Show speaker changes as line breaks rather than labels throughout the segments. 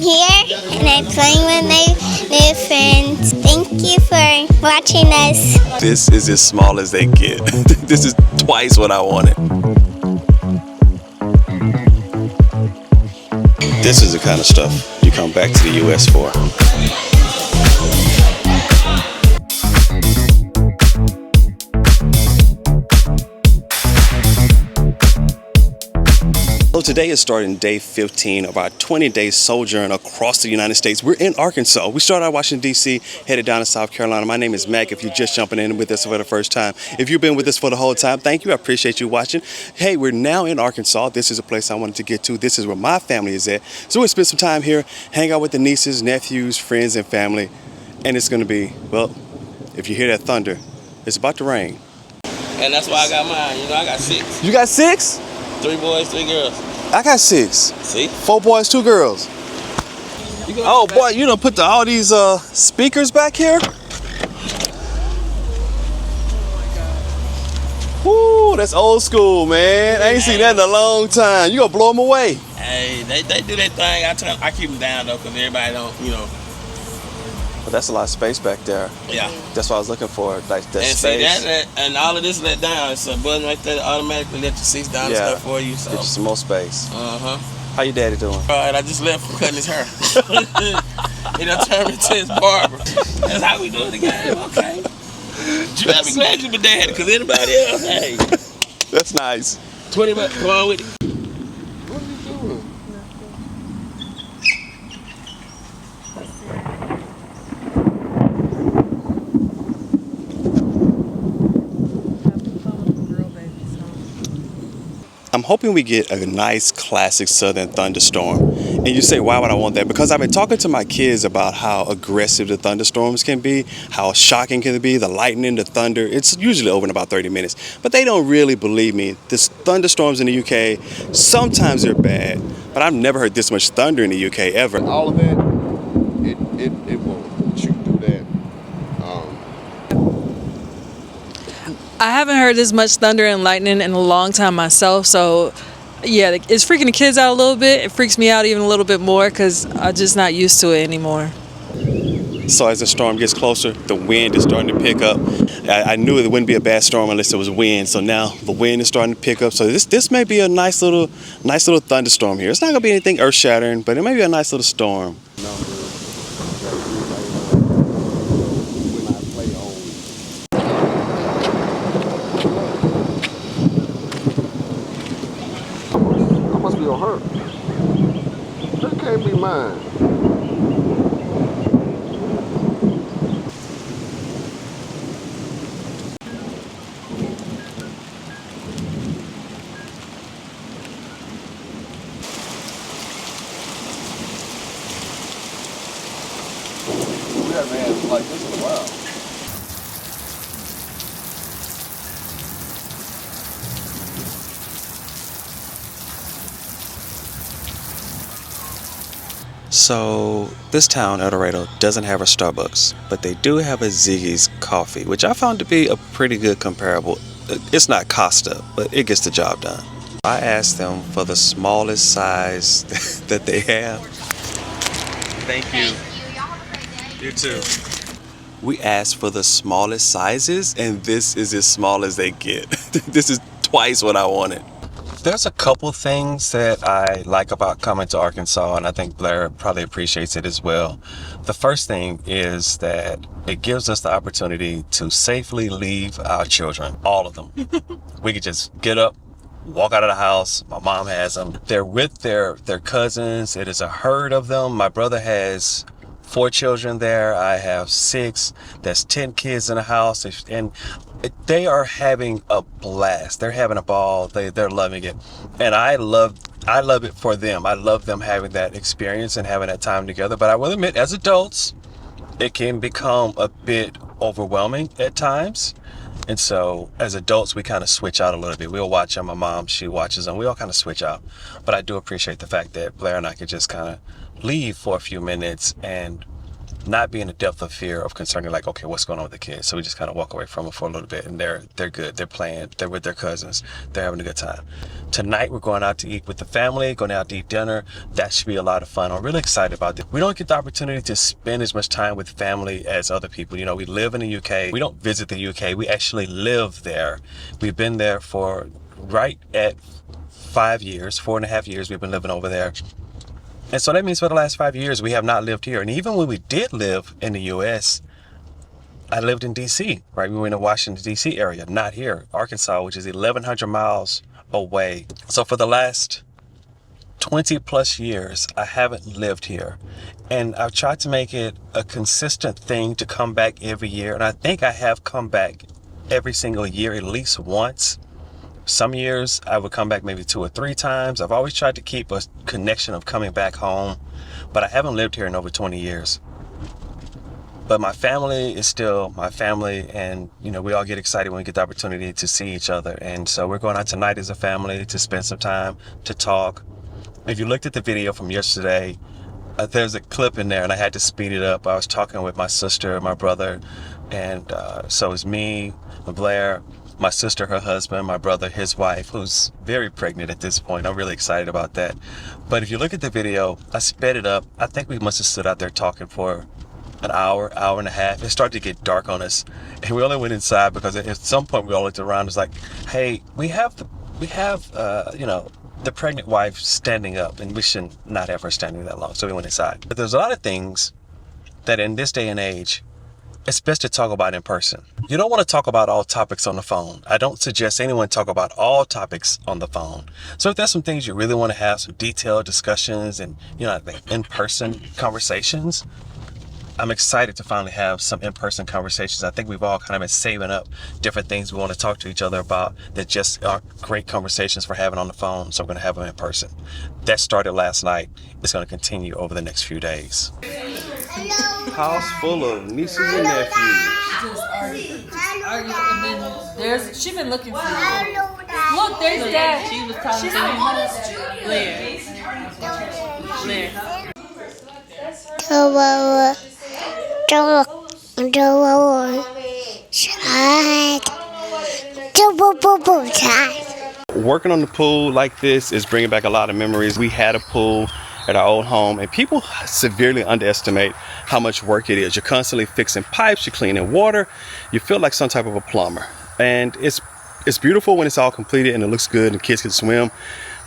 here and I'm playing with my new friends. Thank you for watching us.
This is as small as they get. This is twice what I wanted. This is the kind of stuff you come back to the U.S. for. So today is starting day 15 of our 20-day sojourn across the United States. We're in Arkansas. We started out in Washington, D.C., headed down to South Carolina. My name is Mac, if you're just jumping in with us for the first time. If you've been with us for the whole time, thank you. I appreciate you watching. Hey, we're now in Arkansas. This is a place I wanted to get to. This is where my family is at. So we're going to spend some time here, hang out with the nieces, nephews, friends, and family. And it's going to be, well, if you hear that thunder, it's about to rain.
And that's why I got mine. You know, I got 6.
You got 6?
3 boys, 3 girls.
I got 6.
See?
4 boys, 2 girls. Oh boy, you done put all these speakers back here? Woo, that's old school, man. I ain't seen that in a long time. You gonna blow them away.
Hey, they do their thing. I keep them down though, because everybody don't, you know.
But that's a lot of space back there.
Yeah.
That's what I was looking for, like that
and
space.
See, and all of this let down. It's a button right there that automatically let your seats down and stuff for you. So.
Get you some more space.
Uh-huh.
How your daddy doing?
All right, I just left from cutting his hair. He done turned me to his barber. That's how we do it again, okay? You gotta be glad you my daddy, because anybody else, hey.
That's nice.
20 bucks, come on with it.
What are you doing? I'm hoping we get a nice classic southern thunderstorm. And you say, why would I want that? Because I've been talking to my kids about how aggressive the thunderstorms can be, how shocking can it be, the lightning, the thunder. It's usually over in about 30 minutes. But they don't really believe me. The thunderstorms in the UK, sometimes they're bad, but I've never heard this much thunder in the UK ever.
All of that, it won't shoot through that.
I haven't heard this much thunder and lightning in a long time myself, so yeah, it's freaking the kids out a little bit. It freaks me out even a little bit more because I'm just not used to it anymore.
So as the storm gets closer, the wind is starting to pick up. I knew it wouldn't be a bad storm unless there was wind, so now the wind is starting to pick up. So this may be a nice little thunderstorm here. It's not gonna be anything earth-shattering, but it may be a nice little storm.
Must be on her. That can't be mine. We haven't had it like this in a while.
So this town, El Dorado, doesn't have a Starbucks, but they do have a Ziggy's coffee, which I found to be a pretty good comparable. It's not Costa, but it gets the job done. I asked them for the smallest size that they have. Thank you. You too. We asked for the smallest sizes, and this is as small as they get. This is twice what I wanted. There's a couple things that I like about coming to Arkansas, and I think Blair probably appreciates it as well. The first thing is that it gives us the opportunity to safely leave our children, all of them. We could just get up, walk out of the house. My mom has them. They're with their cousins. It is a herd of them. My brother has 4 children there. I have 6. That's 10 kids in the house, and they are having a blast. They're having a ball. They're loving it, and I love it for them. I love them having that experience and having that time together. But I will admit, as adults, it can become a bit overwhelming at times. And so as adults, we kind of switch out a little bit. We'll watch them. My mom, she watches them. We all kind of switch out. But I do appreciate the fact that Blair and I could just kind of leave for a few minutes and not be in the depth of fear of concerning like, okay, what's going on with the kids? So we just kind of walk away from them for a little bit, and they're good. They're playing. They're with their cousins. They're having a good time. Tonight we're going out to eat with the family, going out to eat dinner. That should be a lot of fun. I'm really excited about this. We don't get the opportunity to spend as much time with family as other people. You know, we live in the UK. We don't visit the UK. We actually live there. We've been there for right at 5 years, 4.5 years we've been living over there. And so that means for the last 5 years, we have not lived here. And even when we did live in the U.S., I lived in D.C., right? We were in the Washington, D.C. area, not here. Arkansas, which is 1,100 miles away. So for the last 20 plus years, I haven't lived here. And I've tried to make it a consistent thing to come back every year. And I think I have come back every single year at least once. Some years I would come back maybe 2 or 3 times. I've always tried to keep a connection of coming back home, but I haven't lived here in over 20 years. But my family is still my family, and you know, we all get excited when we get the opportunity to see each other. And so we're going out tonight as a family to spend some time, to talk. If you looked at the video from yesterday, there's a clip in there and I had to speed it up. I was talking with my sister, my brother, and so it's me, Blair, my sister, her husband, my brother, his wife, who's very pregnant at this point. I'm really excited about that. But if you look at the video, I sped it up. I think we must have stood out there talking for an hour and a half. It started to get dark on us, and we only went inside because at some point we all looked around. It's like, hey, we have you know, the pregnant wife standing up, and we should not have her standing that long. So we went inside. But there's a lot of things that in this day and age, it's best to talk about in person. You don't want to talk about all topics on the phone. I don't suggest anyone talk about all topics on the phone. So if there's some things you really want to have, some detailed discussions and, you know, in-person conversations, I'm excited to finally have some in-person conversations. I think we've all kind of been saving up different things we want to talk to each other about that just are great conversations for having on the phone. So I'm going to have them in person. That started last night. It's going to continue over the next few days. House full of nieces and nephews.
Just arguing, and then she been looking for you. Look, there's Dad. She was talking to me. Blair.
Working on the pool like this is bringing back a lot of memories. We had a pool at our old home, and people severely underestimate how much work it is. You're constantly fixing pipes, you're cleaning water, you feel like some type of a plumber. And it's beautiful when it's all completed and it looks good and kids can swim,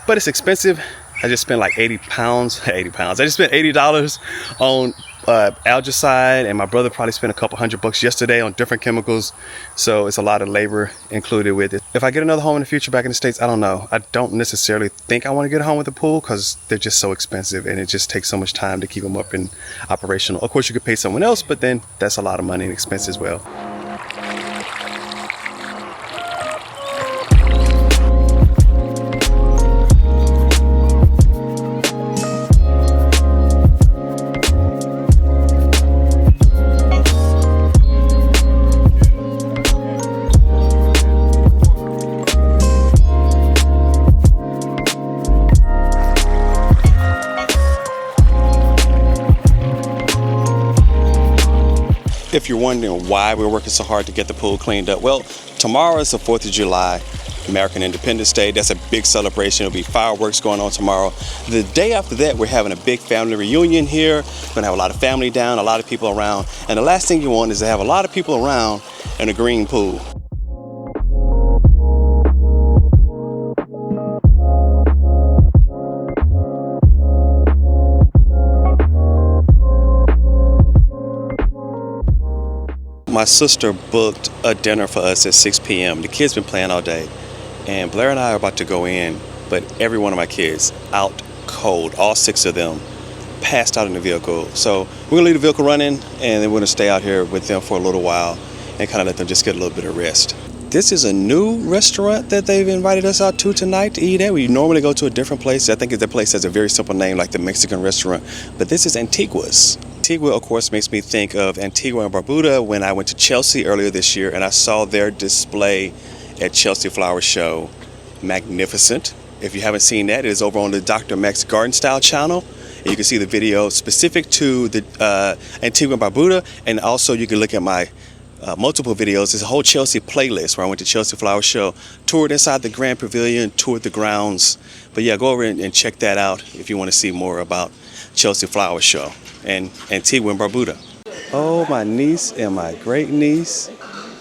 but it's expensive. I just spent like 80 pounds. I just spent $80 on algicide, and my brother probably spent a couple $100 yesterday on different chemicals. So it's a lot of labor included with it. If I get another home in the future back in the States, I don't know. I don't necessarily think I want to get a home with a pool because they're just so expensive and it just takes so much time to keep them up and operational. Of course, you could pay someone else, but then that's a lot of money and expense as well. If you're wondering why we're working so hard to get the pool cleaned up, well, tomorrow is the 4th of July, American Independence Day. That's a big celebration. There'll be fireworks going on tomorrow. The day after that, we're having a big family reunion here. We're gonna have a lot of family down, a lot of people around. And the last thing you want is to have a lot of people around in a green pool. My sister booked a dinner for us at 6 p.m. The kids been playing all day, and Blair and I are about to go in, but every one of my kids out cold, all 6 of them passed out in the vehicle. So we're gonna leave the vehicle running, and then we're gonna stay out here with them for a little while and kind of let them just get a little bit of rest. This is a new restaurant that they've invited us out to tonight to eat at. We normally go to a different place. I think the place has a very simple name like the Mexican restaurant, but this is Antigua's. Antigua, of course, makes me think of Antigua and Barbuda when I went to Chelsea earlier this year and I saw their display at Chelsea Flower Show. Magnificent. If you haven't seen that, it is over on the Dr. Max Garden Style channel. And you can see the video specific to the Antigua and Barbuda, and also you can look at my multiple videos. There's a whole Chelsea playlist where I went to Chelsea Flower Show, toured inside the Grand Pavilion, toured the grounds. But yeah, go over and check that out if you want to see more about Chelsea Flower Show and Antigua and Barbuda. Oh, my niece and my great niece.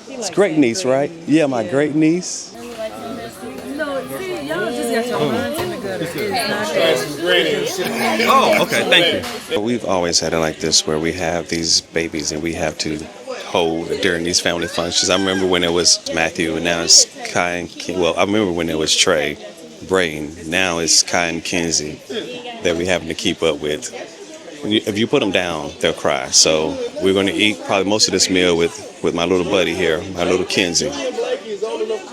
It's great niece, right? Yeah, my great niece. Oh, okay, thank you. We've always had it like this where we have these babies and we have to hold during these family functions. I remember when it was Matthew and now it's Kai and Ken. Well, I remember when it was Trey, Braden. Now it's Kai and Kenzie that we having to keep up with. If you put them down, they'll cry. So we're going to eat probably most of this meal with my little buddy here, my little Kenzie.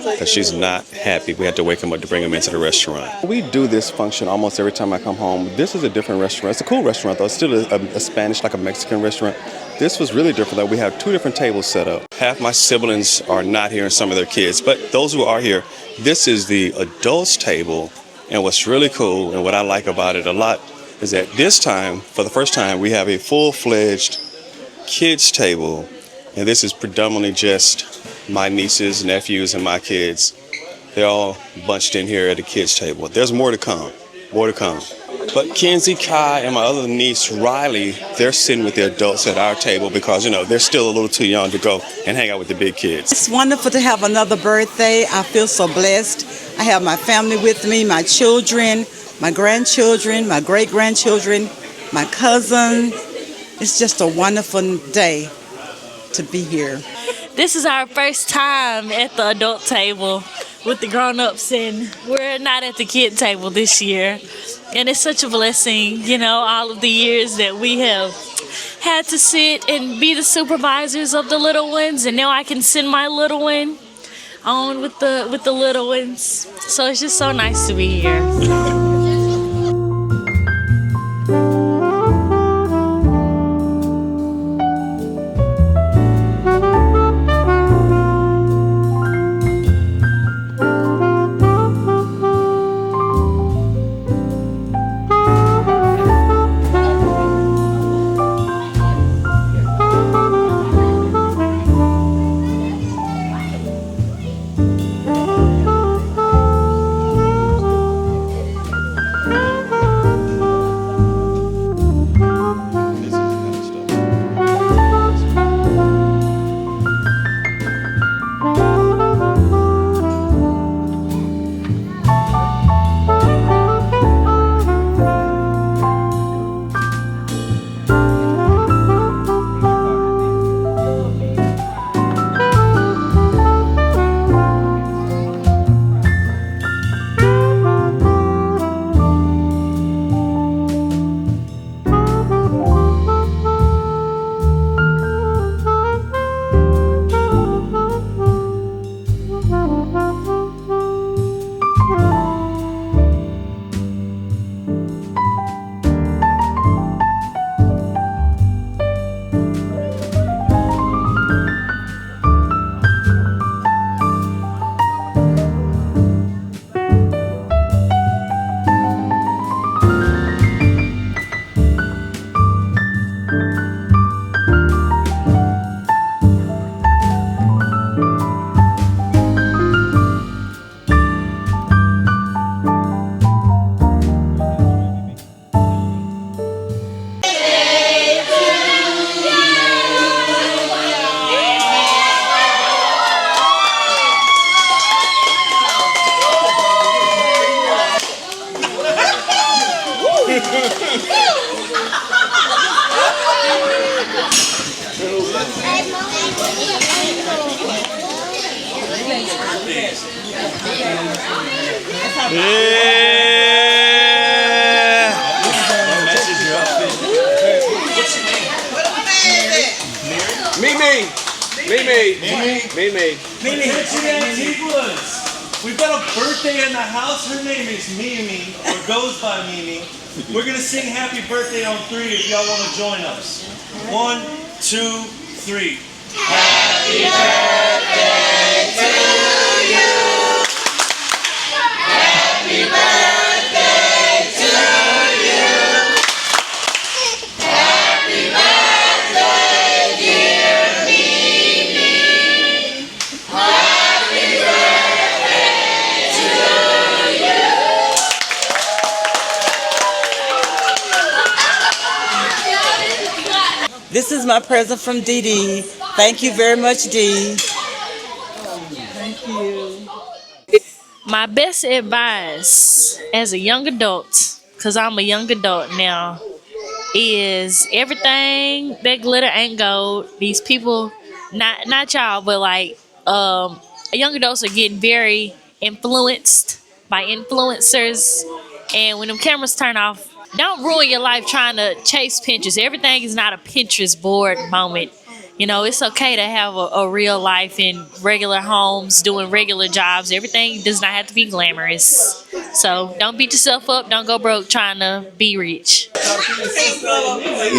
Because she's not happy. We had to wake him up to bring him into the restaurant. We do this function almost every time I come home. This is a different restaurant. It's a cool restaurant, though. It's still a Spanish, like a Mexican restaurant. This was really different, though. We have 2 different tables set up. Half my siblings are not here and some of their kids. But those who are here, this is the adults table. And what's really cool and what I like about it a lot is that this time, for the first time, we have a full-fledged kids table. And this is predominantly just my nieces, nephews, and my kids. They're all bunched in here at the kids' table. There's more to come, more to come. But Kenzie, Kai, and my other niece, Riley, they're sitting with the adults at our table because, they're still a little too young to go and hang out with the big kids.
It's wonderful to have another birthday. I feel so blessed. I have my family with me, my children, my grandchildren, my great-grandchildren, my cousin. It's just a wonderful day to be here.
This is our first time at the adult table with the grown-ups, and we're not at the kid table this year. And it's such a blessing, all of the years that we have had to sit and be the supervisors of the little ones, and now I can send my little one on with the little ones. So it's just so nice to be here.
Mimi. Antiguas. We've got a birthday in the house. Her name is Mimi, or goes by Mimi. We're going to sing happy birthday on 3 if y'all want to join us. 1, 2, 3. Happy birthday to you. Happy birthday to you.
This is my present from Dee Dee. Thank you very much, Dee. Thank you.
My best advice as a young adult, because I'm a young adult now, is everything that glitter ain't gold. These people, not y'all, but like young adults are getting very influenced by influencers, and when them cameras turn off, don't ruin your life trying to chase pictures. Everything is not a Pinterest board moment. You know, it's okay to have a real life in regular homes, doing regular jobs. Everything does not have to be glamorous. So don't beat yourself up. Don't go broke trying to be rich.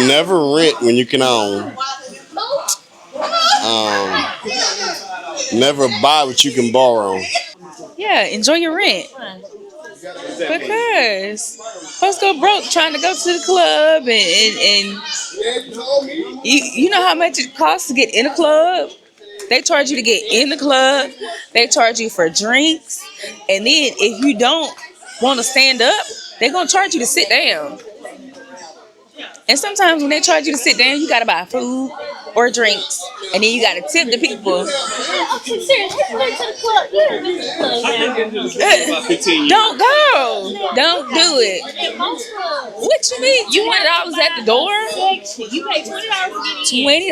Never rent when you can own. Never buy what you can borrow.
Yeah, enjoy your rent. Because folks go broke trying to go to the club and you know how much it costs to get in a club? They charge you to get in the club. They charge you for drinks. And then if you don't want to stand up, they're going to charge you to sit down. And sometimes when they charge you to sit down, you got to buy food or drinks. And then you got to tip the people. Don't go. Don't do it. What you mean? $20 at the door?
You pay $20 to get in.
$20?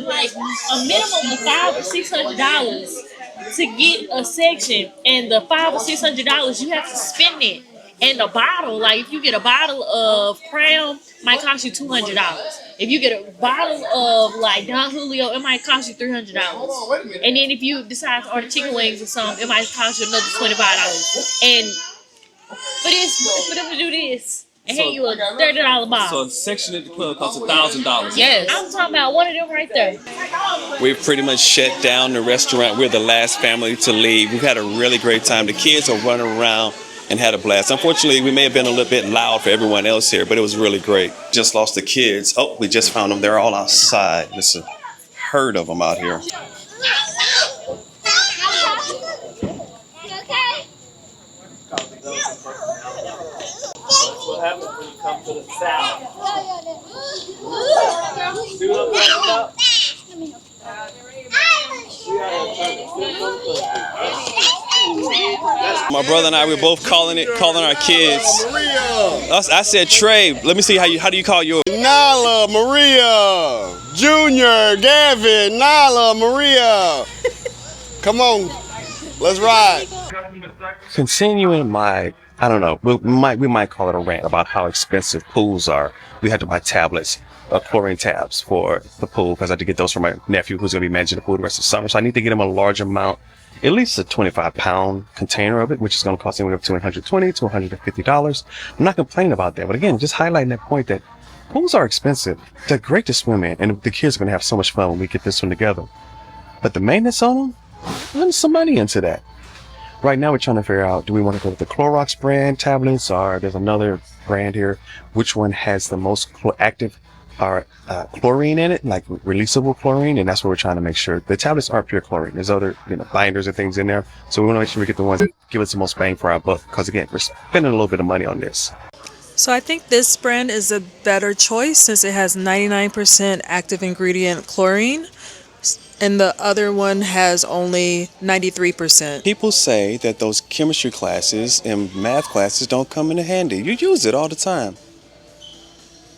Like a minimum of $500 or $600 to get a section, and the $500 or $600 you have to spend it. And the bottle, like if you get a bottle of Crown, might cost you $200. If you get a bottle of like Don Julio, it might cost you $300. And then if you decide to order chicken wings or something, it might cost you another $25. And for them to do this and hand you a $30 bottle.
So a section at the club costs $1,000.
Yes, I'm talking about one of them right there.
We've pretty much shut down the restaurant. We're the last family to leave. We've had a really great time. The kids are running around and had a blast. Unfortunately, we may have been a little bit loud for everyone else here, but it was really great. Just lost the kids. Oh, we just found them. They're all outside. There's a herd of them out here.
What happens when you come to the south?
My brother and I were both calling our kids. I said, Trey, let me see how do you call yours?
Nala, Maria, Junior, Gavin, Nala, Maria. Come on, let's ride.
Continuing my, I don't know, we might call it a rant about how expensive pools are. We had to buy tablets, chlorine tabs for the pool because I had to get those for my nephew who's going to be managing the pool the rest of the summer. So I need to get him a large amount, at least a 25-pound container of it, which is going to cost anywhere between $120 to $150. I'm not complaining about that. But again, just highlighting that point that pools are expensive. They're great to swim in, and the kids are going to have so much fun when we get this one together. But the maintenance on them, put some money into that. Right now, we're trying to figure out, do we want to go with the Clorox brand tablets, or there's another brand here, which one has the most active chlorine in it, like releasable chlorine, and that's what we're trying to make sure. The tablets aren't pure chlorine. There's other binders and things in there, so we want to make sure we get the ones that give us the most bang for our buck, because again, we're spending a little bit of money on this.
So I think this brand is a better choice since it has 99% active ingredient chlorine, and the other one has only 93%.
People say that those chemistry classes and math classes don't come in handy. You use it all the time.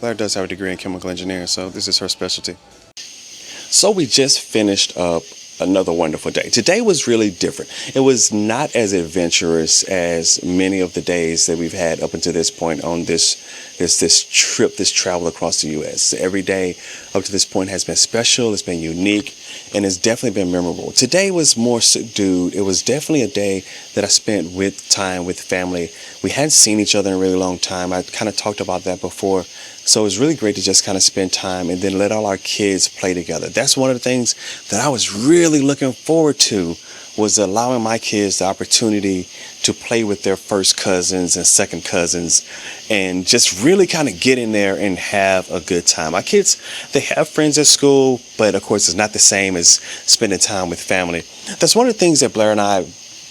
Blair does have a degree in chemical engineering, so this is her specialty. So we just finished up another wonderful day. Today was really different. It was not as adventurous as many of the days that we've had up until this point on this trip, this travel across the U.S. Every day up to this point has been special, it's been unique, and it's definitely been memorable. Today was more subdued. It was definitely a day that I spent with family. We hadn't seen each other in a really long time. I kind of talked about that before. So it was really great to just kind of spend time and then let all our kids play together. That's one of the things that I was really looking forward to, was allowing my kids the opportunity to play with their first cousins and second cousins and just really kind of get in there and have a good time. My kids, they have friends at school, but of course it's not the same as spending time with family. That's one of the things that Blair and I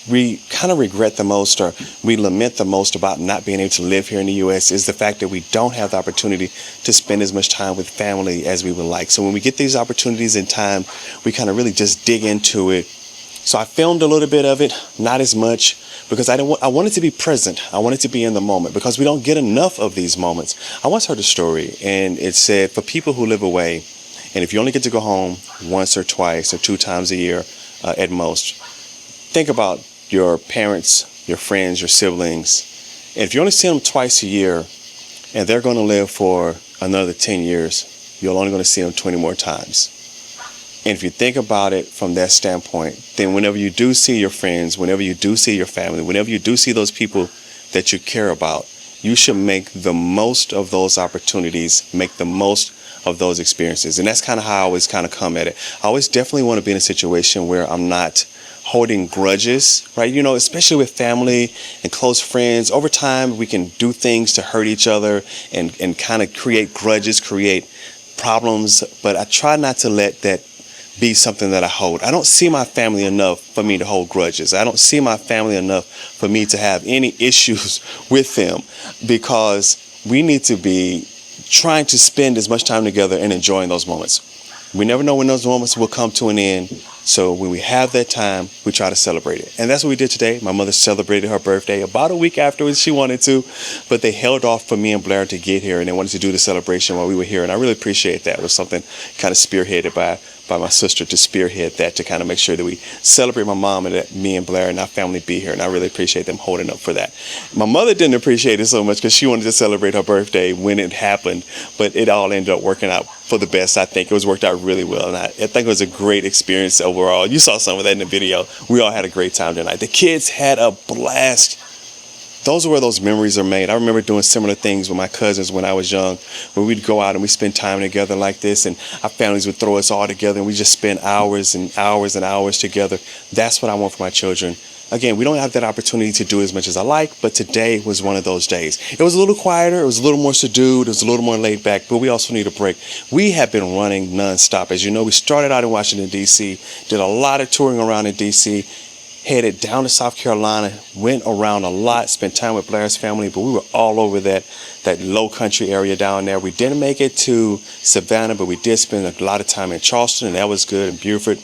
we kind of regret the most, or we lament the most about not being able to live here in the U.S. is the fact that we don't have the opportunity to spend as much time with family as we would like. So when we get these opportunities in time, we kind of really just dig into it. So I filmed a little bit of it, not as much, because I wanted to be present. I wanted to be in the moment, because we don't get enough of these moments. I once heard a story, and it said for people who live away, and if you only get to go home once or twice or 2 times a year at most, think about your parents, your friends, your siblings. And if you only see them twice a year and they're going to live for another 10 years, you're only going to see them 20 more times. And if you think about it from that standpoint, then whenever you do see your friends, whenever you do see your family, whenever you do see those people that you care about, you should make the most of those opportunities, make the most of those experiences. And that's kind of how I always kind of come at it. I always definitely want to be in a situation where I'm not holding grudges, right? You know, especially with family and close friends. Over time, we can do things to hurt each other and kind of create grudges, create problems. But I try not to let that be something that I hold. I don't see my family enough for me to hold grudges. I don't see my family enough for me to have any issues with them, because we need to be trying to spend as much time together and enjoying those moments. We never know when those moments will come to an end. So when we have that time, we try to celebrate it. And that's what we did today. My mother celebrated her birthday about a week afterwards. She wanted to, but they held off for me and Blair to get here, and they wanted to do the celebration while we were here. And I really appreciate that. It was something kind of spearheaded by my sister to spearhead that, to kind of make sure that we celebrate my mom and that me and Blair and our family be here. And I really appreciate them holding up for that. My mother didn't appreciate it so much because she wanted to celebrate her birthday when it happened, but it all ended up working out for the best. I think it was worked out really well, and I think it was a great experience overall. You saw some of that in the video. We all had a great time tonight. The kids had a blast. Those are where those memories are made. I remember doing similar things with my cousins when I was young, where we'd go out and we spend time together like this, and our families would throw us all together, and we just spend hours and hours and hours together. That's what I want for my children. Again, we don't have that opportunity to do as much as I like, but today was one of those days. It was a little quieter, it was a little more subdued, it was a little more laid back, but we also need a break. We have been running nonstop. As you know, we started out in Washington, D.C., did a lot of touring around in D.C., headed down to South Carolina, went around a lot, spent time with Blair's family, but we were all over that low country area down there. We didn't make it to Savannah, but we did spend a lot of time in Charleston, and that was good, and Beaufort.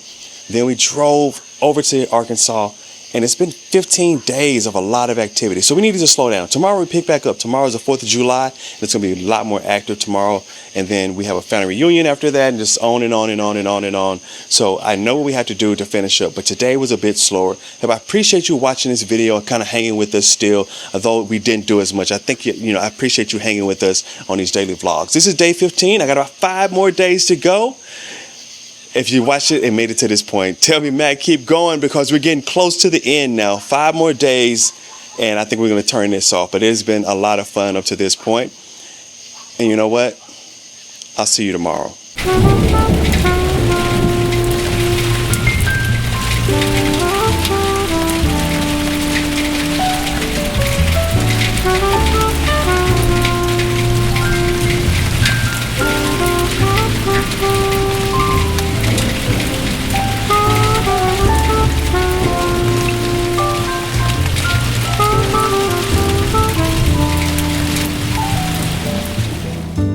Then we drove over to Arkansas, and it's been 15 days of a lot of activity. So we needed to slow down. Tomorrow we pick back up. Tomorrow is the 4th of July, and it's going to be a lot more active tomorrow. And then we have a family reunion after that, and just on and on and on and on and on. So I know what we have to do to finish up, but today was a bit slower. And I appreciate you watching this video and kind of hanging with us still, although we didn't do as much. I think, I appreciate you hanging with us on these daily vlogs. This is day 15. I got about 5 more days to go. If you watched it and made it to this point, tell me, Mac, keep going, because we're getting close to the end now. 5 more days, and I think we're going to turn this off. But it has been a lot of fun up to this point. And you know what? I'll see you tomorrow.